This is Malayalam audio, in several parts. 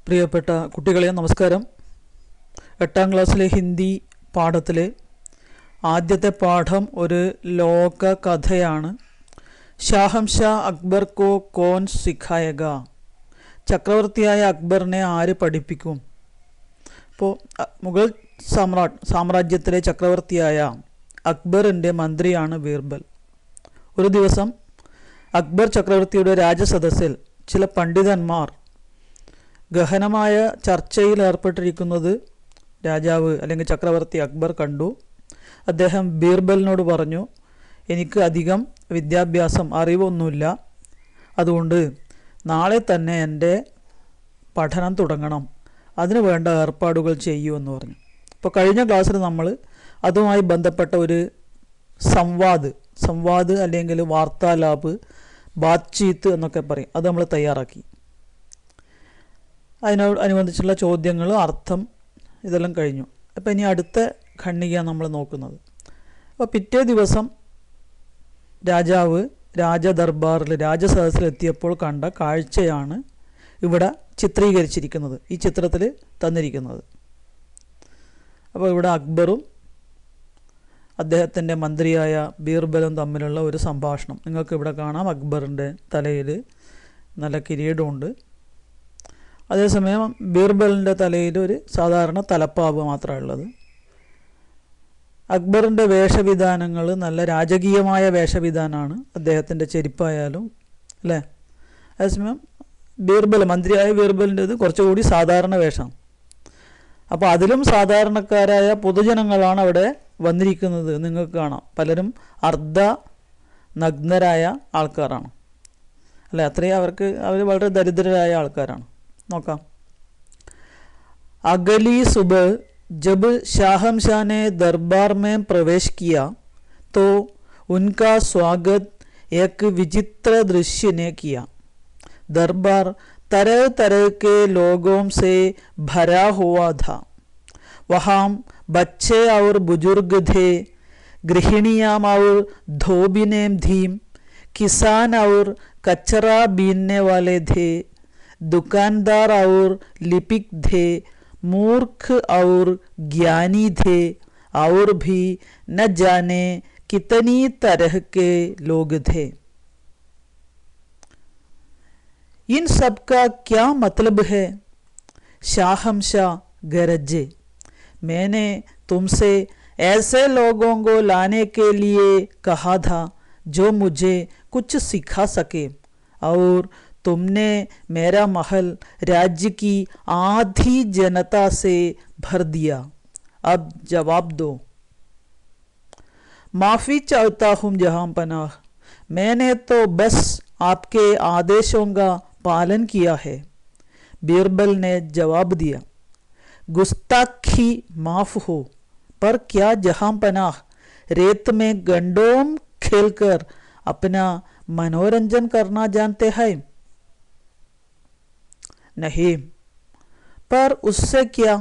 പ്രിയപ്പെട്ട കുട്ടികളെ നമസ്കാരം. 8ാം ക്ലാസ്സിലെ ഹിന്ദി പാഠത്തിലെ ആദ്യത്തെ പാഠം ഒരു ലോക കഥയാണ്. ഷാഹംഷാ അക്ബർ കോ കോൻ സിഖായഗ, ചക്രവർത്തിയായ അക്ബറിനെ ആര് പഠിപ്പിക്കും? അപ്പോൾ മുഗൾ സാമ്രാജ്യത്തിലെ ചക്രവർത്തിയായ അക്ബറിൻ്റെ മന്ത്രിയാണ് ബീർബൽ. ഒരു ദിവസം അക്ബർ ചക്രവർത്തിയുടെ രാജസദസ്സിൽ ചില പണ്ഡിതന്മാർ ഗഹനമായ ചർച്ചയിൽ ഏർപ്പെട്ടിരിക്കുന്നത് രാജാവ് അല്ലെങ്കിൽ ചക്രവർത്തി അക്ബർ കണ്ടു. അദ്ദേഹം ബീർബലിനോട് പറഞ്ഞു, എനിക്ക് അധികം വിദ്യാഭ്യാസം അറിവൊന്നുമില്ല, അതുകൊണ്ട് നാളെ തന്നെ എൻ്റെ പഠനം തുടങ്ങണം, അതിനു വേണ്ട ഏർപ്പാടുകൾ ചെയ്യൂ എന്ന് പറഞ്ഞു. അപ്പോൾ കഴിഞ്ഞ ക്ലാസ്സിൽ നമ്മൾ അതുമായി ബന്ധപ്പെട്ട ഒരു സംവാദ് അല്ലെങ്കിൽ വാർത്താലാപ്, ബാത്ചീത്ത് എന്നൊക്കെ പറയും, അത് നമ്മൾ തയ്യാറാക്കി. അതിനോടനുബന്ധിച്ചുള്ള ചോദ്യങ്ങൾ, അർത്ഥം, ഇതെല്ലാം കഴിഞ്ഞു. അപ്പോൾ ഇനി അടുത്ത ഖണ്ഡികയാണ് നമ്മൾ നോക്കുന്നത്. അപ്പോൾ പിറ്റേ ദിവസം രാജാവ് രാജദർബാറിൽ രാജസദസ്സിലെത്തിയപ്പോൾ കണ്ട കാഴ്ചയാണ് ഇവിടെ ചിത്രീകരിച്ചിരിക്കുന്നത്, ഈ ചിത്രത്തിൽ തന്നിരിക്കുന്നത്. അപ്പോൾ ഇവിടെ അക്ബറും അദ്ദേഹത്തിൻ്റെ മന്ത്രിയായ ബീർബലും തമ്മിലുള്ള ഒരു സംഭാഷണം നിങ്ങൾക്ക് ഇവിടെ കാണാം. അക്ബറിൻ്റെ തലയിൽ നല്ല കിരീടമുണ്ട്, അതേസമയം ബീർബലിൻ്റെ തലയിൽ ഒരു സാധാരണ തലപ്പാവ് മാത്രമേ ഉള്ളത്. അക്ബറിൻ്റെ വേഷവിധാനങ്ങൾ നല്ല രാജകീയമായ വേഷവിധാനമാണ്, അദ്ദേഹത്തിൻ്റെ ചെരുപ്പായാലും അല്ലേ. അതേസമയം മന്ത്രിയായ ബീർബലിൻ്റെത് കുറച്ചുകൂടി സാധാരണ വേഷം. അപ്പോൾ അതിലും സാധാരണക്കാരായ പൊതുജനങ്ങളാണ് അവിടെ വന്നിരിക്കുന്നത്. നിങ്ങൾക്ക് കാണാം, പലരും അർദ്ധ നഗ്നരായ ആൾക്കാരാണ് അല്ലേ. അത്രയും അവർ വളരെ ദരിദ്രരായ ആൾക്കാരാണ്. നോക്കാം. अगली सुबह जब शाहमशाह ने दरबार में प्रवेश किया तो उनका स्वागत एक विचित्र दृश्य ने किया. दरबार तरह तरह के लोगों से भरा हुआ था. वहाँ बच्चे और बुजुर्ग थे, गृहिणियाँ और धोबिने थीं, किसान और कचरा बीनने वाले थे, दुकानदार और लिपिक थे, मूर्ख और ज्ञानी थे, और भी न जाने कितनी तरह के लोग थे. इन सब का क्या मतलब है? शाहमशाह गरजे, मैंने तुमसे ऐसे लोगों को लाने के लिए कहा था जो मुझे कुछ सिखा सके, और तुमने मेरा महल राज्य की आधी जनता से भर दिया. अब जवाब दो. माफ़ी चाहता हूँ जहाँ पनाह, मैंने तो बस आपके आदेशों का पालन किया है. बीरबल ने जवाब दिया, गुस्ताखी माफ़ हो, पर क्या जहाँ पनाह रेत में गंडोम खेलकर अपना मनोरंजन करना जानते हैं? नहीं, पर उससे क्या?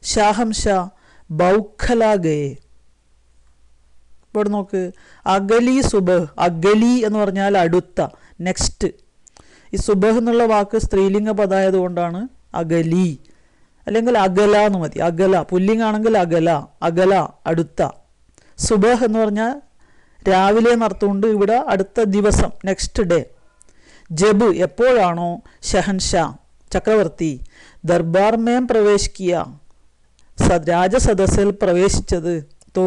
शाहमशाह बौखला गए. ഇവിടെ നോക്ക്, അഗലി സുബഹ്. അഗലി എന്ന് പറഞ്ഞാൽ അടുത്ത, നെക്സ്റ്റ്. ഈ സുബഹ് എന്നുള്ള വാക്ക് സ്ത്രീലിംഗ പദമായതുകൊണ്ടാണ് അഗലി, അല്ലെങ്കിൽ അകല എന്ന് മതി. അകല പുല്ലിംഗാണെങ്കിൽ അകല അടുത്ത. സുബഹ് എന്ന് പറഞ്ഞാൽ രാവിലെ എന്നർത്ഥമുണ്ട്, ഇവിടെ അടുത്ത ദിവസം, നെക്സ്റ്റ് ഡേ. ജബ് എപ്പോഴാണോ ഷഹൻഷാ ചക്രവർത്തി ദർബാർ മേം പ്രവേശിക്കുക, രാജസദസ്സിൽ പ്രവേശിച്ചത്, തോ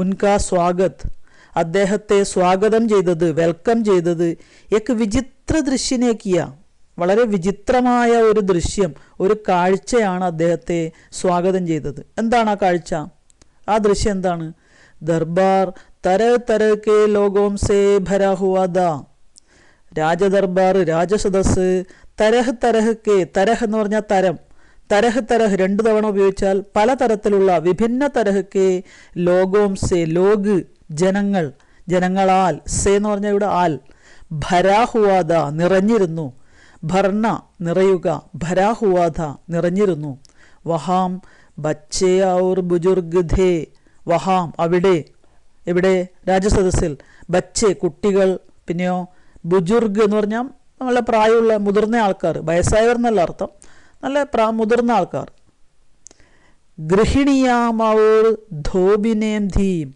ഉൻകാ സ്വാഗത്, അദ്ദേഹത്തെ സ്വാഗതം ചെയ്തത്, വെൽക്കം ചെയ്തത്, എക് വിചിത്ര ദൃശ്യനേക്കിയ, വളരെ വിചിത്രമായ ഒരു ദൃശ്യം, ഒരു കാഴ്ചയാണ് അദ്ദേഹത്തെ സ്വാഗതം ചെയ്തത്. എന്താണ് ആ കാഴ്ച? ആ ദൃശ്യം എന്താണ്? ദർബാർ തരഹ് തരഹ് കെ ലോഗോം സേ ഭരാ ഹുവാ ദാ, രാജദർബാർ രാജസദസ്, തരഹ് തരഹ് കെ, തരഹ് എന്ന് പറഞ്ഞാൽ തരം, തരഹ് തരഹ് രണ്ടു തവണ ഉപയോഗിച്ചാൽ പലതരത്തിലുള്ള വിഭിന്ന തരഹ് കെ ലോഗോം സേ, ലോഗ് ജനങ്ങൾ, ജനങ്ങളാൽ, സേ എന്ന് പറഞ്ഞാൽ ഇവിടെ ആൽ, ഭരാഹുവാദ നിറഞ്ഞിരുന്നു, ഭർണ നിറയുക, ഭരാഹുവാദ നിറഞ്ഞിരുന്നു. വഹാം ബച്ചേ ഔർ ബുജുർഗ് ധേ, വഹാം അവിടെ, ഇവിടെ രാജസദസ്സിൽ, ബച്ചെ കുട്ടികൾ, പിന്നെയോ ബുജുർഗ് എന്ന് പറഞ്ഞാൽ നമ്മളെ പ്രായമുള്ള മുതിർന്ന ആൾക്കാർ, വയസ്സായവർ എന്നല്ല അർത്ഥം, നല്ല മുതിർന്ന ആൾക്കാർ. ഗൃഹിണിയാം അവർ ധോബിനേം ധീം.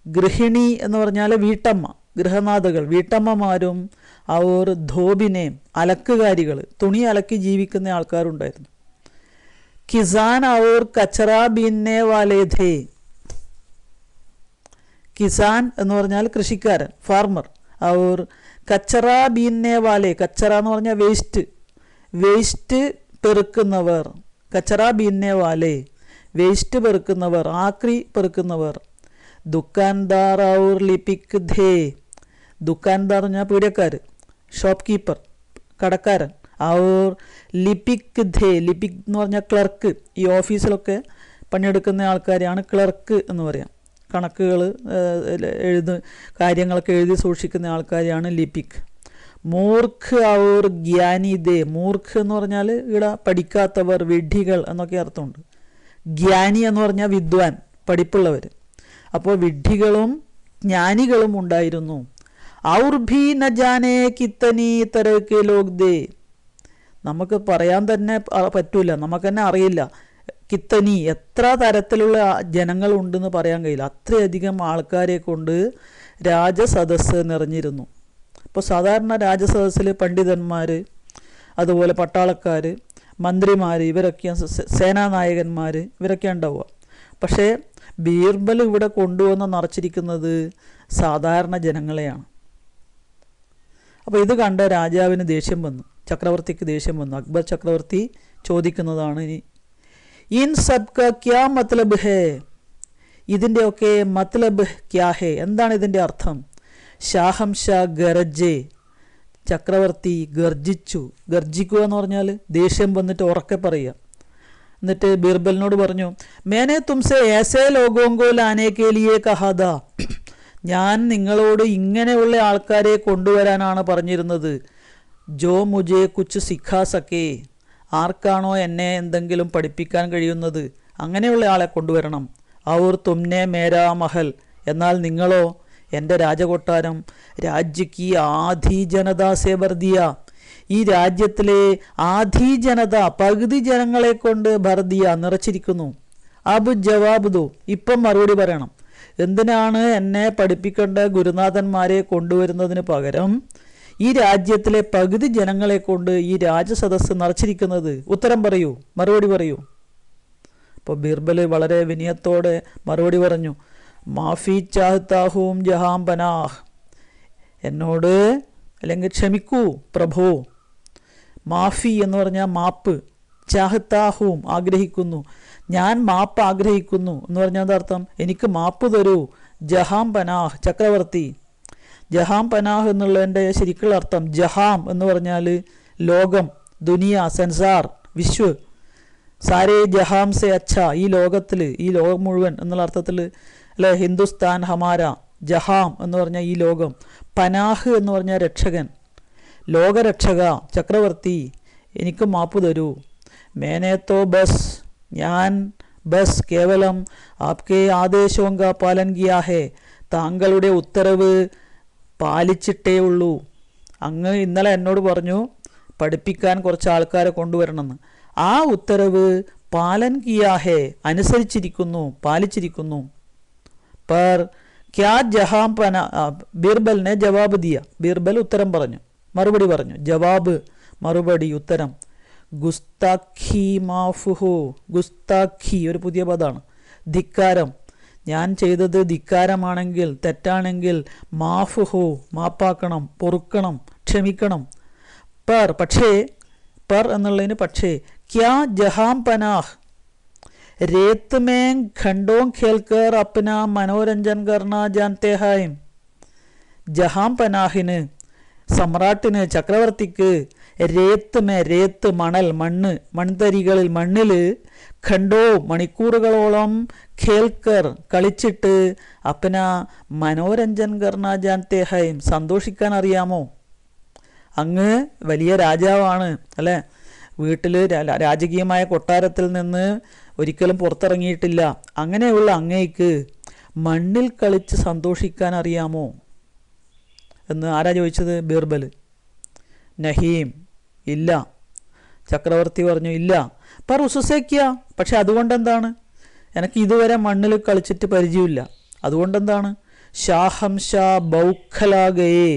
ഗൃഹിണി എന്ന് പറഞ്ഞാൽ വീട്ടമ്മ, ഗൃഹനാഥകൾ, വീട്ടമ്മമാരും അവർ ധോബിനേം അലക്കുകാരികൾ, തുണി അലക്കി ജീവിക്കുന്ന ആൾക്കാരുണ്ടായിരുന്നു. കിസാൻ അവർ കച്ചറ ബീന്നെ വാലേ ധേ. കിസാൻ എന്ന് പറഞ്ഞാൽ കൃഷിക്കാരൻ, ഫാർമർ. അവർ കച്ചറ ബീന്നെ വാലേ, കച്ചറ എന്ന് പറഞ്ഞാൽ വേസ്റ്റ് പെറുക്കുന്നവർ. കച്ചറ ബീന്നെ വാലേ, വേസ്റ്റ് പെറുക്കുന്നവർ, ആക്രി പെറുക്കുന്നവർ. ദുക്കാൻദാർ ഔർ ലിപിക് ധേ. ദുക്കാൻദാർ എന്ന് പറഞ്ഞാൽ പീഡിയക്കാർ, ഷോപ്പ് കീപ്പർ, കടക്കാരൻ. ഔർ ലിപിക് ധേ, ലിപിക് എന്ന് പറഞ്ഞാൽ ക്ലർക്ക്. ഈ ഓഫീസിലൊക്കെ പണിയെടുക്കുന്ന ആൾക്കാരെയാണ് ക്ലർക്ക് എന്ന് പറയാം. കണക്കുകൾ കാര്യങ്ങളൊക്കെ എഴുതി സൂക്ഷിക്കുന്ന ആൾക്കാരെയാണ് ലിപിക്. മൂർഖ് ഔർ ജ്ഞാനി ദേ. മൂർഖ് എന്ന് പറഞ്ഞാൽ ഇവിടെ പഠിക്കാത്തവർ, വിഡ്ഢികൾ എന്നൊക്കെ അർത്ഥമുണ്ട്. ജ്ഞാനി എന്ന് പറഞ്ഞാൽ വിദ്വാൻ, പഠിപ്പുള്ളവർ. അപ്പോൾ വിഡ്ഢികളും ജ്ഞാനികളും ഉണ്ടായിരുന്നു. ഔർ ഭീ ന ജാനേ കിത്തനി തരഹ് ലോഗ് ദേ. നമുക്ക് പറയാൻ തന്നെ പറ്റൂല, നമുക്ക് തന്നെ അറിയില്ല കിത്തനി എത്ര തരത്തിലുള്ള ജനങ്ങളുണ്ടെന്ന് പറയാൻ കഴിയില്ല. അത്രയധികം ആൾക്കാരെ കൊണ്ട് രാജസദസ്സ് നിറഞ്ഞിരുന്നു. ഇപ്പോൾ സാധാരണ രാജസദസ്സിൽ പണ്ഡിതന്മാർ, അതുപോലെ പട്ടാളക്കാർ, മന്ത്രിമാർ, ഇവരൊക്കെയാണ് സേനാനായകന്മാർ, ഇവരൊക്കെയാണ് ഉണ്ടാവുക. പക്ഷേ ബീർബൽ ഇവിടെ കൊണ്ടുവന്ന് നിറച്ചിരിക്കുന്നത് സാധാരണ ജനങ്ങളെയാണ്. അപ്പോൾ ഇത് കണ്ട രാജാവിന് ദേഷ്യം വന്നു, ചക്രവർത്തിക്ക് ദേഷ്യം വന്നു. അക്ബർ ചക്രവർത്തി ചോദിക്കുന്നതാണ് ഇനി, ഇൻ സബ് കാ ക്യാ മത്ലബ് ഹേ. ഇതിൻ്റെയൊക്കെ മത്ലബ് ക്യാ ഹേ, എന്താണ് ഇതിൻ്റെ അർത്ഥം? ഷാഹംഷാ ഗർജെ. ചക്രവർത്തി ഗർജിച്ചു. ഗർജിക്കുക എന്ന് പറഞ്ഞാൽ ദേഷ്യം വന്നിട്ട് ഉറക്കെ പറയുക. എന്നിട്ട് ബീർബലിനോട് പറഞ്ഞു, മേനെ തുംസെ ഏസേ ലോഗോങ്കോ ലാനേ കേ ലിയേ കഹാദ. ഞാൻ നിങ്ങളോട് ഇങ്ങനെയുള്ള ആൾക്കാരെ കൊണ്ടുവരാനാണ് പറഞ്ഞിരുന്നത്. ജോ മുജേ കുച്ച് സിഖാ സക്കേ. ആർക്കാണോ എന്നെ എന്തെങ്കിലും പഠിപ്പിക്കാൻ കഴിയുന്നത് അങ്ങനെയുള്ള ആളെ കൊണ്ടുവരണം. ഔർ തുമ്നെ മേരാ മഹൽ. എന്നാൽ നിങ്ങളോ എൻ്റെ രാജകൊട്ടാരം രാജ്യക്ക് ആധി ജനതാ സേ ബർദിയ. ഈ രാജ്യത്തിലെ ആധി ജനത, പകുതി ജനങ്ങളെ കൊണ്ട് ബർദിയ നിറച്ചിരിക്കുന്നു. അബ് ജവാബ് ദോ. ഇപ്പം മറുപടി പറയണം. എന്തിനാണ് എന്നെ പഠിപ്പിക്കേണ്ട ഗുരുനാഥന്മാരെ കൊണ്ടുവരുന്നതിന് പകരം ഈ രാജ്യത്തിലെ പകുതി ജനങ്ങളെ കൊണ്ട് ഈ രാജസദസ്സ് നിറച്ചിരിക്കുന്നത്? ഉത്തരം പറയൂ, മറുപടി പറയൂ. അപ്പോൾ ബീർബൽ വളരെ വിനയത്തോടെ മറുപടി പറഞ്ഞു, മാഫി ചാഹ്താഹൂം ജഹാം പനാഹ്. എന്നോട് അല്ലെങ്കിൽ ക്ഷമിക്കൂ പ്രഭു. മാഫി എന്ന് പറഞ്ഞാൽ മാപ്പ്. ചാഹ്താഹൂം ആഗ്രഹിക്കുന്നു, ഞാൻ മാപ്പ് ആഗ്രഹിക്കുന്നു എന്ന് പറഞ്ഞാൽ അർത്ഥം എനിക്ക് മാപ്പ് തരൂ. ജഹാം പനാഹ് ചക്രവർത്തി. ജഹാം പനാഹ് എന്നുള്ളതിൻ്റെ ശരിക്കുള്ള അർത്ഥം ജഹാം എന്ന് പറഞ്ഞാൽ ലോകം, ദുനിയ, സംസാർ, വിശ്വ്. സാരേ ജഹാം സെ അച്ഛ. ഈ ലോകത്തിൽ, ഈ ലോകം മുഴുവൻ എന്നുള്ള അർത്ഥത്തിൽ അല്ലെ. ഹിന്ദുസ്ഥാൻ ഹമാര. ജഹാം എന്ന് പറഞ്ഞാൽ ഈ ലോകം. പനാഹ് എന്ന് പറഞ്ഞാൽ രക്ഷകൻ, ലോകരക്ഷക. ചക്രവർത്തി എനിക്ക് മാപ്പ് തരൂ. മേനേത്തോ ബസ്. ഞാൻ ബസ് കേവലം ആപ്കെ ആദേശോങ്ക പാലൻ കിയാ ഹേ. താങ്കളുടെ ഉത്തരവ് പാലിച്ചിട്ടേ ഉള്ളൂ. അങ്ങ് ഇന്നലെ എന്നോട് പറഞ്ഞു പഠിപ്പിക്കാൻ കുറച്ച് ആൾക്കാരെ കൊണ്ടുവരണമെന്ന്. ആ ഉത്തരവ് പാലൻ കിയാ ഹേ, അനുസരിച്ചിരിക്കുന്നു, പാലിച്ചിരിക്കുന്നു. പർ ക്യാ ജഹാം പന. ബീർബലിനെ ജവാബ് ദിയ. ബീർബൽ ഉത്തരം പറഞ്ഞു, മറുപടി പറഞ്ഞു. ജവാബ് മറുപടി, ഉത്തരം. ഗുസ്താഖി മാഫുഹു. ഗുസ്താഖി ഒരു പുതിയ പദമാണ്. ധിക്കാരം. ഞാൻ ചെയ്തത് ധിക്കാരമാണെങ്കിൽ, തെറ്റാണെങ്കിൽ, മാഫുഹു മാപ്പാക്കണം, പൊറുക്കണം, ക്ഷമിക്കണം. പർ പക്ഷേ, പർ എന്നുള്ളതിന് പക്ഷേ. ക്യാ ജഹാം പനാഹ് रेत में घंटों खेलकर अपना मनोरंजन करना जानते हैं. ജഹാം പനാഹിന്, സമ്രാട്ടിന്, ചക്രവർത്തിക്ക് രേത്ത് മണൽ, മണ്ണ്, മൺതരികളിൽ, മണ്ണിൽ ഖണ്ഡോ മണിക്കൂറുകളോളം ഖേൽക്കർ കളിച്ചിട്ട് അപ്പന മനോരഞ്ജൻ കർണ ജാൻതേ ഹൈം സന്തോഷിക്കാൻ അറിയാമോ? അങ്ങ് വലിയ രാജാവാണ് അല്ലേ? വീട്ടിൽ രാജകീയമായ കൊട്ടാരത്തിൽ നിന്ന് ഒരിക്കലും പുറത്തിറങ്ങിയിട്ടില്ല. അങ്ങനെയുള്ള അങ്ങേക്ക് മണ്ണിൽ കളിച്ച് സന്തോഷിക്കാൻ അറിയാമോ എന്ന് ആരാ ചോദിച്ചത്? ബീർബൽ. നഹീം, ഇല്ല. ചക്രവർത്തി പറഞ്ഞു, ഇല്ല. പർ ഉസുസേക്കിയ, പക്ഷെ അതുകൊണ്ടെന്താണ്? എനിക്ക് ഇതുവരെ മണ്ണിൽ കളിച്ചിട്ട് പരിചയമില്ല. അതുകൊണ്ടെന്താണ്? ഷാഹം ഷാ ബൗഖലാഗയേ,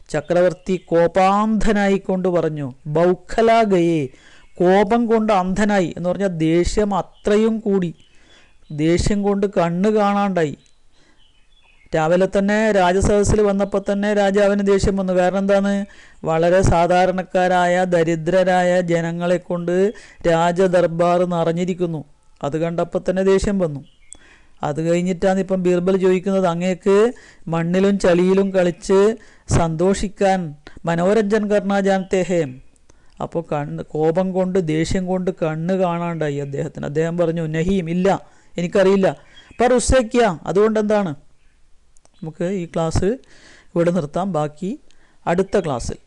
ചക്രവർത്തി കോപാന്ധനായിക്കൊണ്ട് പറഞ്ഞു. ബൗഖലാഗയേ, കോപം കൊണ്ട് അന്ധനായി എന്ന് പറഞ്ഞാൽ ദേഷ്യം അത്രയും കൂടി, ദേഷ്യം കൊണ്ട് കണ്ണ് കാണാണ്ടായി. രാവിലെ തന്നെ രാജസദസ്സിൽ വന്നപ്പോൾ തന്നെ രാജാവിന് ദേഷ്യം വന്നു. കാരണം എന്താണ്? വളരെ സാധാരണക്കാരായ ദരിദ്രരായ ജനങ്ങളെ കൊണ്ട് രാജദർബാർ നിറഞ്ഞിരിക്കുന്നു. അത് കണ്ടപ്പോൾ തന്നെ ദേഷ്യം വന്നു. അത് കഴിഞ്ഞിട്ടാണ് ഇപ്പം ബീർബൽ ചോദിക്കുന്നത്, അങ്ങേക്ക് മണ്ണിലും ചളിയിലും കളിച്ച് സന്തോഷിക്കാൻ മനോരഞ്ജൻ കർണ ജാനത്തെ ഹേ. അപ്പോൾ കോപം കൊണ്ട് ദേഷ്യം കൊണ്ട് കണ്ണ് കാണാണ്ടായി അദ്ദേഹത്തിന്. അദ്ദേഹം പറഞ്ഞു, നഹീം, ഇല്ല, എനിക്കറിയില്ല. പർ ഉസ്സേക്കിയ, അതുകൊണ്ടെന്താണ്? നമുക്ക് ഈ ക്ലാസ് ഇവിടെ നിർത്താം. ബാക്കി അടുത്ത ക്ലാസ്സിൽ.